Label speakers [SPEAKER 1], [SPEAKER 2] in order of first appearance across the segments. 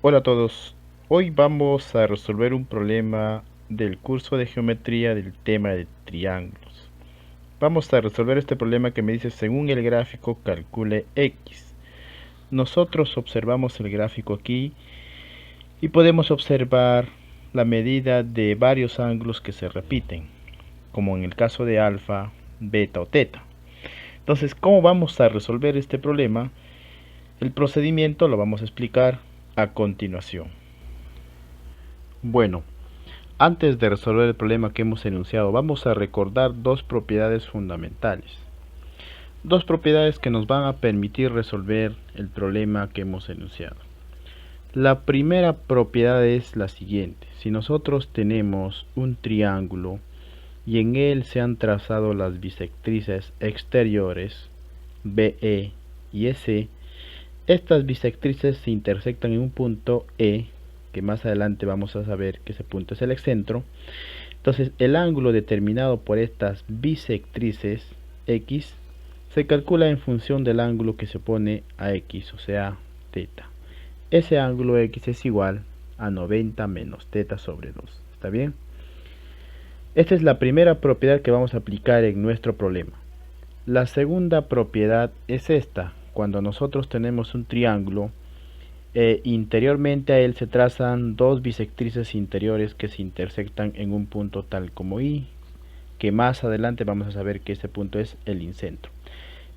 [SPEAKER 1] Hola a todos, hoy vamos a resolver un problema del curso de geometría del tema de triángulos. Vamos a resolver este problema que me dice según el gráfico calcule X. Nosotros observamos el gráfico aquí y podemos observar la medida de varios ángulos que se repiten, como en el caso de alfa, beta o teta. Entonces, ¿cómo vamos a resolver este problema? El procedimiento lo vamos a explicar a continuación. Bueno, antes de resolver el problema que hemos enunciado, vamos a recordar dos propiedades fundamentales. Dos propiedades que nos van a permitir resolver el problema que hemos enunciado. La primera propiedad es la siguiente. Si nosotros tenemos un triángulo y en él se han trazado las bisectrices exteriores BE y EC, estas bisectrices se intersectan en un punto E, que más adelante vamos a saber que ese punto es el excentro. Entonces el ángulo determinado por estas bisectrices X se calcula en función del ángulo que se opone a X, o sea, teta. Ese ángulo X es igual a 90 menos teta sobre 2. ¿Está bien? Esta es la primera propiedad que vamos a aplicar en nuestro problema. La segunda propiedad es esta. Cuando nosotros tenemos un triángulo, interiormente a él se trazan dos bisectrices interiores que se intersectan en un punto tal como I, que más adelante vamos a saber que ese punto es el incentro.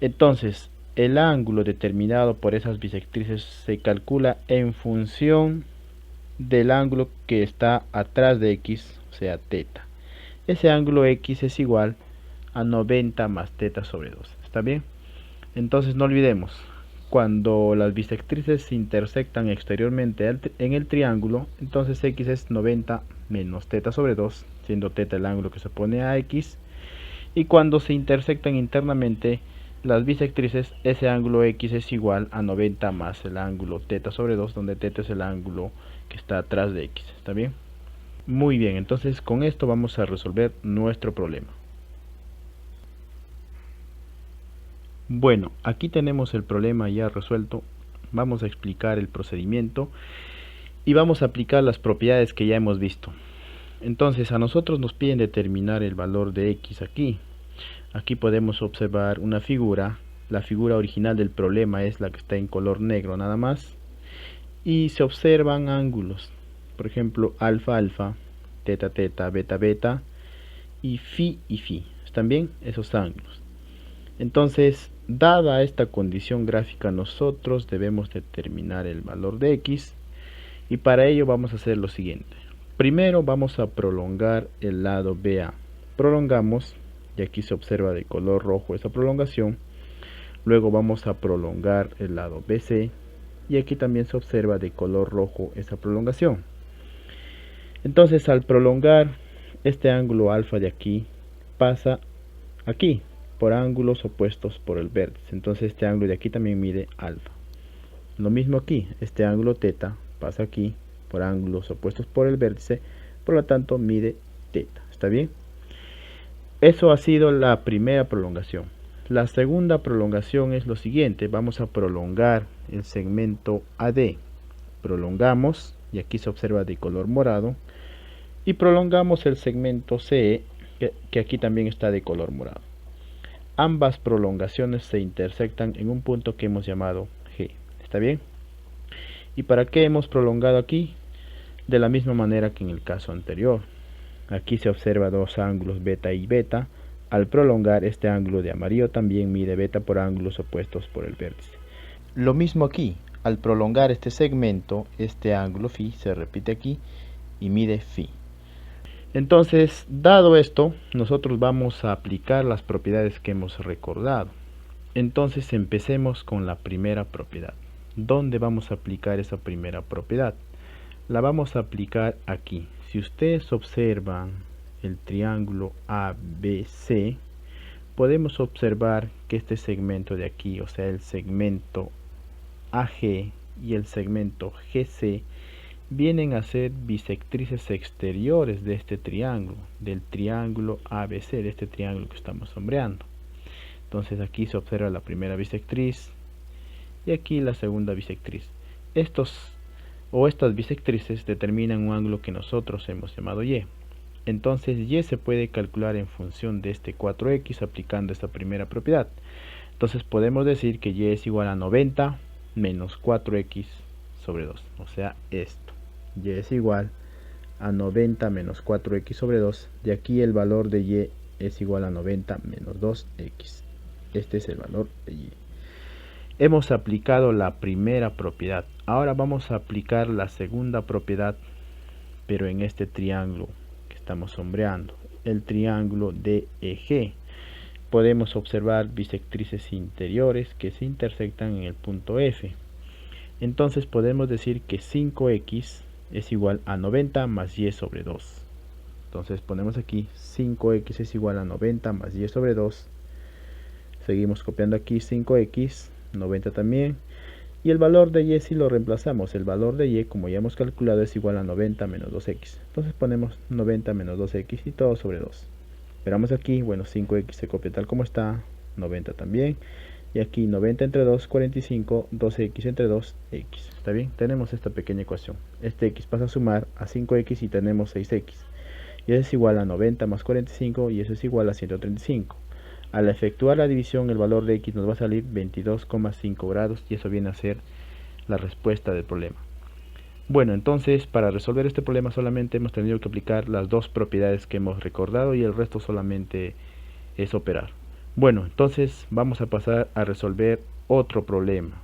[SPEAKER 1] Entonces, el ángulo determinado por esas bisectrices se calcula en función del ángulo que está atrás de X, o sea, teta. Ese ángulo X es igual a 90 más teta sobre 2. ¿Está bien? Entonces no olvidemos, cuando las bisectrices se intersectan exteriormente en el triángulo, entonces X es 90 menos teta sobre 2, siendo teta el ángulo que se opone a X. Y cuando se intersectan internamente las bisectrices, ese ángulo X es igual a 90 más el ángulo teta sobre 2, donde teta es el ángulo que está atrás de X. ¿Está bien? Muy bien, entonces con esto vamos a resolver nuestro problema. Bueno, aquí tenemos el problema ya resuelto. Vamos a explicar el procedimiento y vamos a aplicar las propiedades que ya hemos visto. Entonces a nosotros nos piden determinar el valor de X aquí. Aquí podemos observar una figura. La figura original del problema es la que está en color negro nada más. Y se observan ángulos. Por ejemplo, alfa, alfa, teta, teta, beta, beta y phi. ¿Están bien? Esos ángulos. Entonces, dada esta condición gráfica, nosotros debemos determinar el valor de X. Y para ello vamos a hacer lo siguiente. Primero vamos a prolongar el lado BA. Prolongamos, y aquí se observa de color rojo esa prolongación. Luego vamos a prolongar el lado BC, y aquí también se observa de color rojo esa prolongación. Entonces al prolongar este ángulo alfa de aquí, pasa aquí, por ángulos opuestos por el vértice. Entonces este ángulo de aquí también mide alfa. Lo mismo aquí, este ángulo teta pasa aquí por ángulos opuestos por el vértice, por lo tanto mide teta. ¿Está bien? Eso ha sido la primera prolongación. La segunda prolongación es lo siguiente. Vamos a prolongar el segmento AD. Prolongamos, y aquí se observa de color morado. Y prolongamos el segmento CE, que aquí también está de color morado. Ambas prolongaciones se intersectan en un punto que hemos llamado G. ¿Está bien? ¿Y para qué hemos prolongado aquí? De la misma manera que en el caso anterior. Aquí se observa dos ángulos beta y beta. Al prolongar este ángulo de amarillo también mide beta por ángulos opuestos por el vértice. Lo mismo aquí. Al prolongar este segmento, este ángulo phi se repite aquí y mide phi. Entonces, dado esto, nosotros vamos a aplicar las propiedades que hemos recordado. Entonces empecemos con la primera propiedad. ¿Dónde vamos a aplicar esa primera propiedad? La vamos a aplicar aquí. Si ustedes observan el triángulo ABC, podemos observar que este segmento de aquí, o sea el segmento AG y el segmento GC, vienen a ser bisectrices exteriores de este triángulo, del triángulo ABC, de este triángulo que estamos sombreando. Entonces aquí se observa la primera bisectriz y aquí la segunda bisectriz. Estos o estas bisectrices determinan un ángulo que nosotros hemos llamado y. Entonces y se puede calcular en función de este 4x aplicando esta primera propiedad. Entonces podemos decir que y es igual a 90 menos 4x sobre 2, o sea esto. Y es igual a 90 menos 4x sobre 2, y aquí el valor de y es igual a 90 menos 2x. Este es el valor de y. Hemos aplicado la primera propiedad. Ahora vamos a aplicar la segunda propiedad, pero en este triángulo que estamos sombreando, el triángulo DEG. Podemos observar bisectrices interiores que se intersectan en el punto F. Entonces podemos decir que 5x es igual a 90 más y sobre 2. Entonces ponemos aquí 5x es igual a 90 más y sobre 2. Seguimos copiando aquí 5x, 90 también. Y el valor de y si lo reemplazamos, el valor de y como ya hemos calculado es igual a 90 menos 2x. Entonces ponemos 90 menos 2x y todo sobre 2. Esperamos aquí, bueno, 5x se copia tal como está, 90 también. Y aquí 90 entre 2, 45, 2x entre 2, x. ¿Está bien? Tenemos esta pequeña ecuación. Este x pasa a sumar a 5x y tenemos 6x. Y eso es igual a 90 más 45 y eso es igual a 135. Al efectuar la división, el valor de x nos va a salir 22,5 grados y eso viene a ser la respuesta del problema. Bueno, entonces para resolver este problema solamente hemos tenido que aplicar las dos propiedades que hemos recordado y el resto solamente es operar. Bueno, entonces vamos a pasar a resolver otro problema.